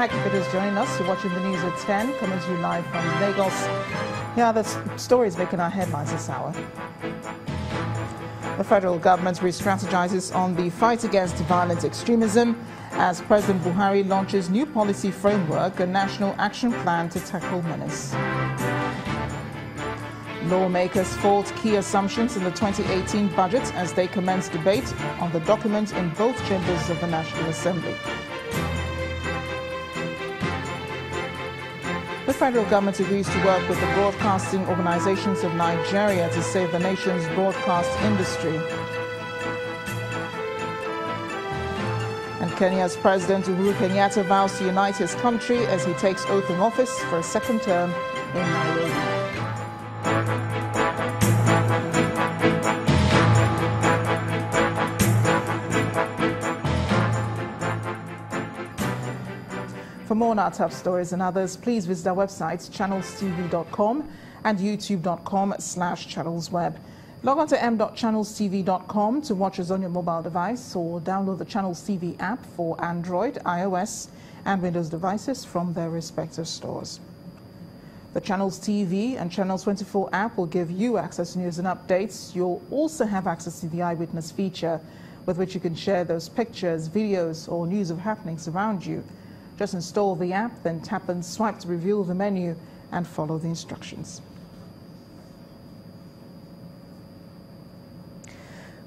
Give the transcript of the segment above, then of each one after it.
back. If it is joining us, you're watching the news at 10, coming to you live from Lagos. Here are the stories making our headlines this hour. The federal government re-strategizes on the fight against violent extremism as President Buhari launches new policy framework, a national action plan to tackle menace. Lawmakers fault key assumptions in the 2018 budget as they commence debate on the document in both chambers of the National Assembly. The federal government agrees to work with the broadcasting organizations of Nigeria to save the nation's broadcast industry. And Kenya's President Uhuru Kenyatta vows to unite his country as he takes oath of office for a second term in Nairobi. For more on our top stories and others, please visit our websites, channelstv.com and youtube.com/channelsweb. Log on to m.channelstv.com to watch us on your mobile device or download the Channels TV app for Android, iOS and Windows devices from their respective stores. The Channels TV and Channels 24 app will give you access to news and updates. You'll also have access to the Eyewitness feature, with which you can share those pictures, videos or news of happenings around you. Just install the app, then tap and swipe to reveal the menu and follow the instructions.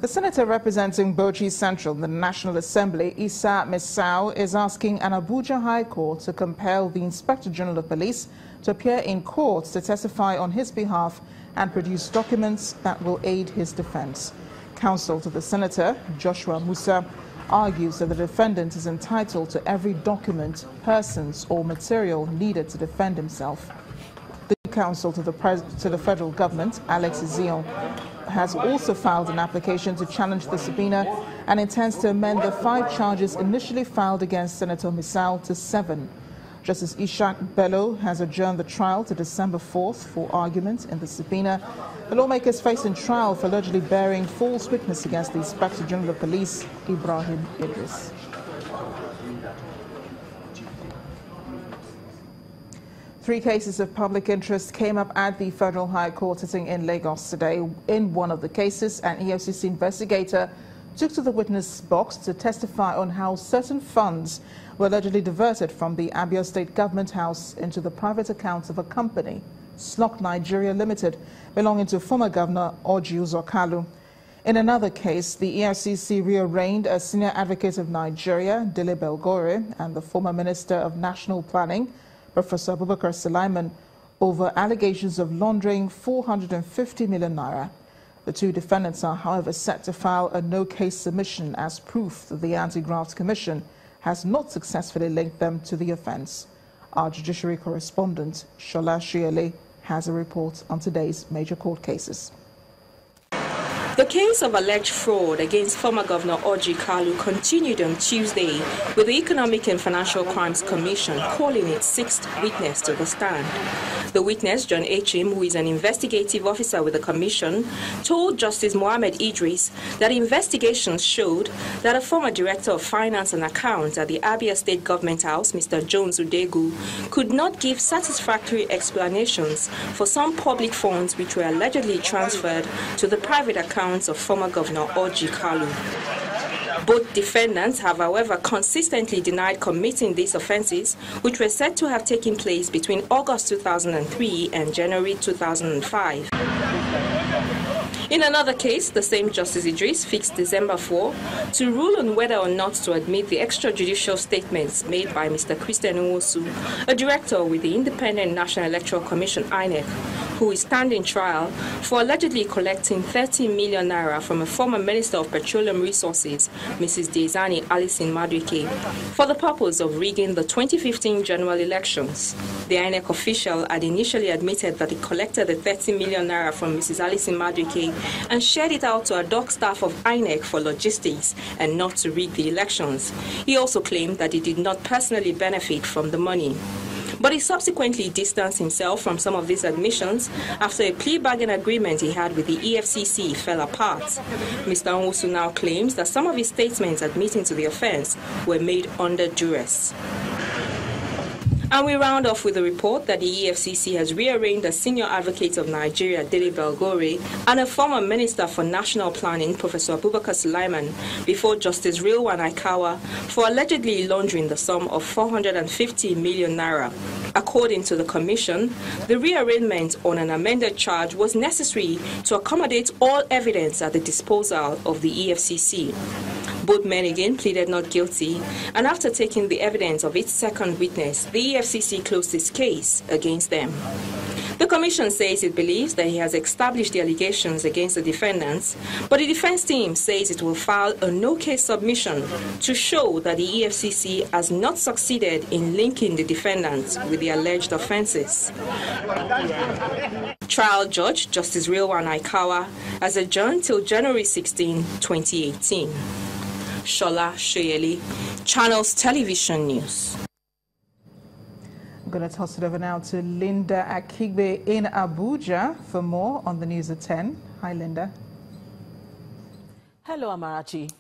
The senator representing Bauchi Central in the National Assembly, Misau, is asking an Abuja High Court to compel the Inspector General of Police to appear in court to testify on his behalf and produce documents that will aid his defense. Counsel to the senator, Joshua Musa, argues that the defendant is entitled to every document, persons or material needed to defend himself. The counsel to the federal government, Alex Zion, has also filed an application to challenge the subpoena and intends to amend the 5 charges initially filed against Senator Misau to 7. Justice Ishaq Bello has adjourned the trial to December 4th for argument in the subpoena. The lawmakers facing trial for allegedly bearing false witness against the Inspector General of Police, Ibrahim Idris. Three cases of public interest came up at the Federal High Court sitting in Lagos today. In one of the cases, an EFCC investigator took to the witness box to testify on how certain funds were allegedly diverted from the Abia State Government House into the private accounts of a company, Slock Nigeria Limited, belonging to former Governor Orji Uzor-Kalu. In another case, the EFCC rearraigned a senior advocate of Nigeria, Dele Belgore, and the former Minister of National Planning, Professor Abubakar Sulaiman, over allegations of laundering 450 million naira. The two defendants are, however, set to file a no-case submission as proof that the Anti-Graft Commission has not successfully linked them to the offence. Our judiciary correspondent, Shola Shiele, has a report on today's major court cases. The case of alleged fraud against former Governor Orji Kalu continued on Tuesday, with the Economic and Financial Crimes Commission calling its 6th witness to the stand. The witness, John Achim, who is an investigative officer with the commission, told Justice Mohammed Idris that investigations showed that a former Director of Finance and Accounts at the Abia State Government House, Mr. Jones Udegu, could not give satisfactory explanations for some public funds which were allegedly transferred to the private accounts of former Governor Orji Kalu. Both defendants have, however, consistently denied committing these offences, which were said to have taken place between August 2003 and January 2005. In another case, the same Justice Idris fixed December 4 to rule on whether or not to admit the extrajudicial statements made by Mr. Christian Nwosu, a director with the Independent National Electoral Commission, INEC, who is standing trial for allegedly collecting 30 million naira from a former Minister of Petroleum Resources, Mrs. Dezani Alison Madueke, for the purpose of rigging the 2015 general elections. The INEC official had initially admitted that he collected the 30 million naira from Mrs. Alison Madueke and shared it out to ad hoc staff of INEC for logistics and not to rig the elections. He also claimed that he did not personally benefit from the money. But he subsequently distanced himself from some of these admissions after a plea bargain agreement he had with the EFCC fell apart. Mr. Nwosu now claims that some of his statements admitting to the offence were made under duress. And we round off with a report that the EFCC has rearranged a senior advocate of Nigeria, Dele Belgore, and a former Minister for National Planning, Professor Abubakar Sulaiman, before Justice Rilwan Aikawa for allegedly laundering the sum of 450 million naira. According to the Commission, the rearrangement on an amended charge was necessary to accommodate all evidence at the disposal of the EFCC. Both men again pleaded not guilty, and after taking the evidence of its second witness, the EFCC closed its case against them. The Commission says it believes that he has established the allegations against the defendants, but the defense team says it will file a no-case submission to show that the EFCC has not succeeded in linking the defendants with the alleged offenses. Trial Judge Justice Rilwan Aikawa has adjourned till January 16, 2018. Shola Shoyeli, Channels Television News. I'm going to toss it over now to Linda Akigbe in Abuja for more on the news at 10. Hi, Linda. Hello, Amarachi.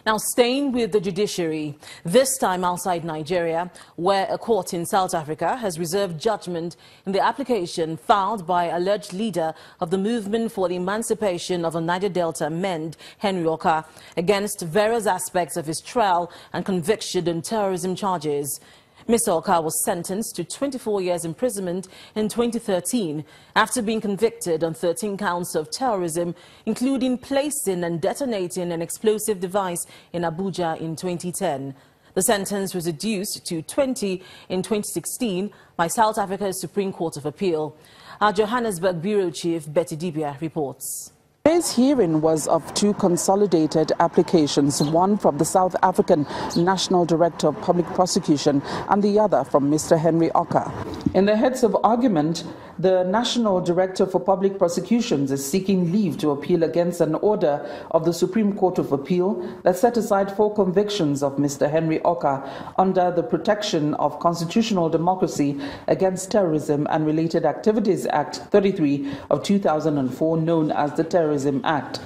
Now, staying with the judiciary, this time outside Nigeria, where a court in South Africa has reserved judgment in the application filed by alleged leader of the movement for the emancipation of the Niger Delta MEND, Henry Oka, against various aspects of his trial and conviction on terrorism charges. Mr. Oka was sentenced to 24 years imprisonment in 2013 after being convicted on 13 counts of terrorism, including placing and detonating an explosive device in Abuja in 2010. The sentence was reduced to 20 in 2016 by South Africa's Supreme Court of Appeal. Our Johannesburg Bureau Chief Betty Dibia reports. Today's hearing was of two consolidated applications, one from the South African National Director of Public Prosecution and the other from Mr. Henry Oka. In the heads of argument, the National Director for Public Prosecutions is seeking leave to appeal against an order of the Supreme Court of Appeal that set aside 4 convictions of Mr. Henry Oka under the Protection of Constitutional Democracy Against Terrorism and Related Activities Act 33 of 2004, known as the Terrorism Act.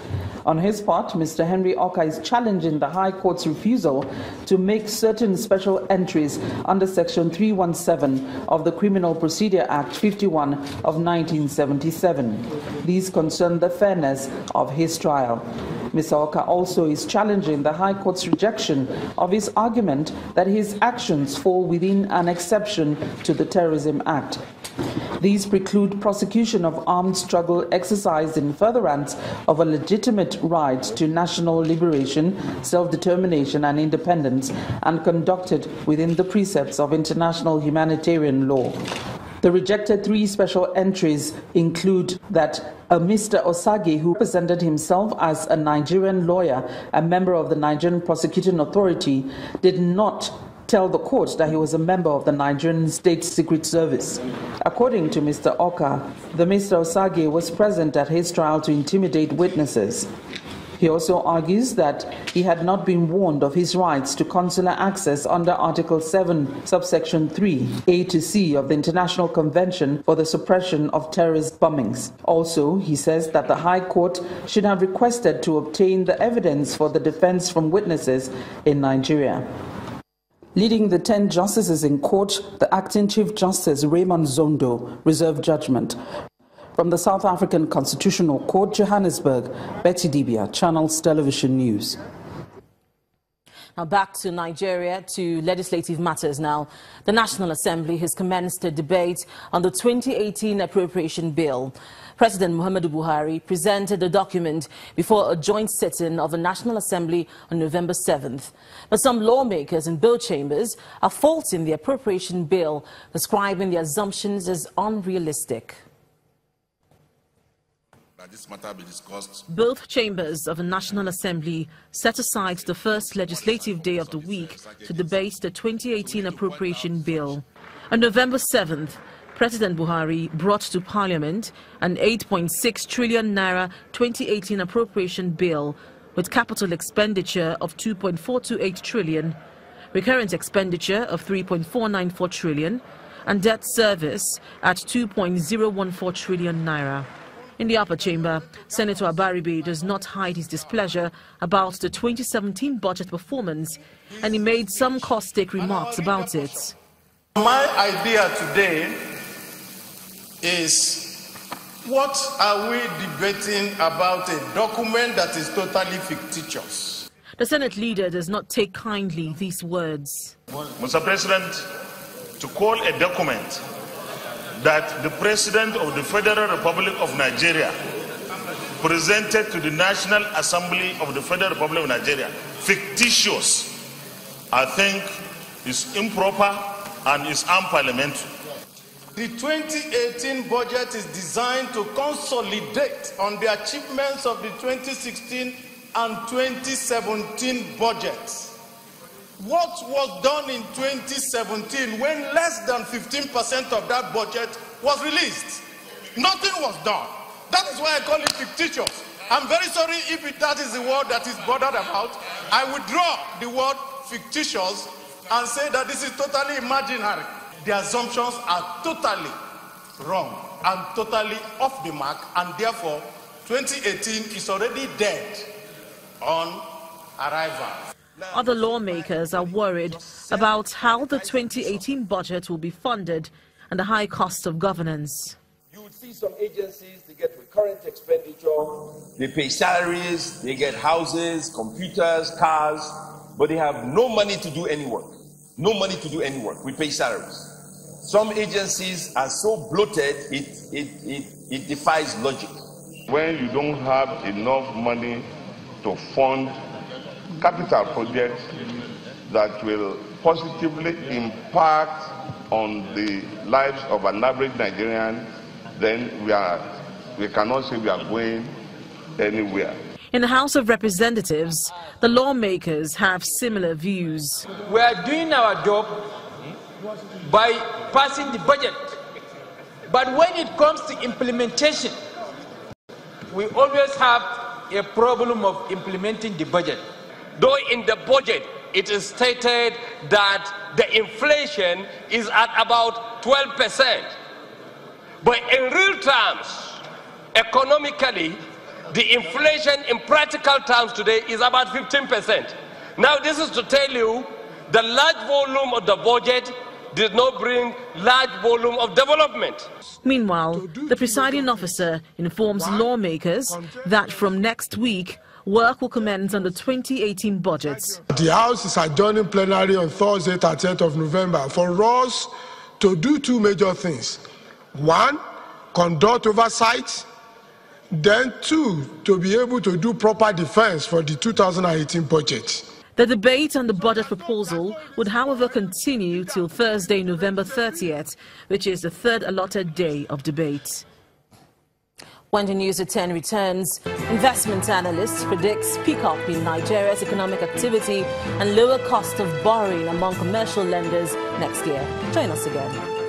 On his part, Mr. Henry Oka is challenging the High Court's refusal to make certain special entries under Section 317 of the Criminal Procedure Act 51 of 1977. These concern the fairness of his trial. Mr. Oka also is challenging the High Court's rejection of his argument that his actions fall within an exception to the Terrorism Act. These preclude prosecution of armed struggle exercised in furtherance of a legitimate right to national liberation, self-determination and independence, and conducted within the precepts of international humanitarian law. The rejected 3 special entries include that a Mr. Osage, who presented himself as a Nigerian lawyer, a member of the Nigerian Prosecuting Authority, did not tell the court that he was a member of the Nigerian State Secret Service. According to Mr. Oka, the Mr. Osage was present at his trial to intimidate witnesses. He also argues that he had not been warned of his rights to consular access under Article 7, subsection 3, A to C of the International Convention for the Suppression of Terrorist Bombings. Also, he says that the High Court should have requested to obtain the evidence for the defense from witnesses in Nigeria. Leading the 10 justices in court, the acting Chief Justice Raymond Zondo reserved judgment. From the South African Constitutional Court, Johannesburg, Betty Dibia, Channels Television News. Now back to Nigeria, to legislative matters now. The National Assembly has commenced a debate on the 2018 appropriation bill. President Muhammadu Buhari presented the document before a joint sitting of the National Assembly on November 7th. But some lawmakers in both chambers are faulting the appropriation bill, describing the assumptions as unrealistic. This matter be discussed. Both chambers of the National Assembly set aside the first legislative day of the week to debate the 2018 appropriation bill. On November 7th, President Buhari brought to Parliament an 8.6 trillion naira 2018 appropriation bill with capital expenditure of 2.428 trillion, recurrent expenditure of 3.494 trillion, and debt service at 2.014 trillion naira. In the upper chamber, Senator Abaribe does not hide his displeasure about the 2017 budget performance, and he made some caustic remarks about it. My idea today is, what are we debating about a document that is totally fictitious? The Senate leader does not take kindly these words. Mr. President, to call a document that the President of the Federal Republic of Nigeria presented to the National Assembly of the Federal Republic of Nigeria fictitious, I think is improper and is unparliamentary. The 2018 budget is designed to consolidate on the achievements of the 2016 and 2017 budgets. What was done in 2017 when less than 15% of that budget was released? Nothing was done. That is why I call it fictitious. I'm very sorry if that is the word that is bothered about. I withdraw the word fictitious and say that this is totally imaginary. The assumptions are totally wrong and totally off the mark, and therefore 2018 is already dead on arrival. Other lawmakers are worried about how the 2018 budget will be funded and the high cost of governance. You would see some agencies, they get recurrent expenditure, they pay salaries, they get houses, computers, cars, but they have no money to do any work. No money to do any work. We pay salaries. Some agencies are so bloated, it defies logic. When you don't have enough money to fund capital projects that will positively impact on the lives of an average Nigerian, then we cannot say we are going anywhere. In the House of Representatives, the lawmakers have similar views. We are doing our job by passing the budget, but when it comes to implementation, we always have a problem of implementing the budget. Though in the budget it is stated that the inflation is at about 12%, but in real terms, economically, the inflation in practical terms today is about 15%. Now this is to tell you the large volume of the budget did not bring large volume of development. Meanwhile, the presiding officer informs lawmakers that from next week, work will commence on the 2018 budget. The House is adjourning plenary on Thursday, 30th of November, for us to do two major things. One, conduct oversight. Then two, to be able to do proper defense for the 2018 budget. The debate on the budget proposal would, however, continue till Thursday, November 30th, which is the third allotted day of debate. When the news at 10 returns, investment analysts predicts pick-up in Nigeria's economic activity and lower cost of borrowing among commercial lenders next year. Join us again.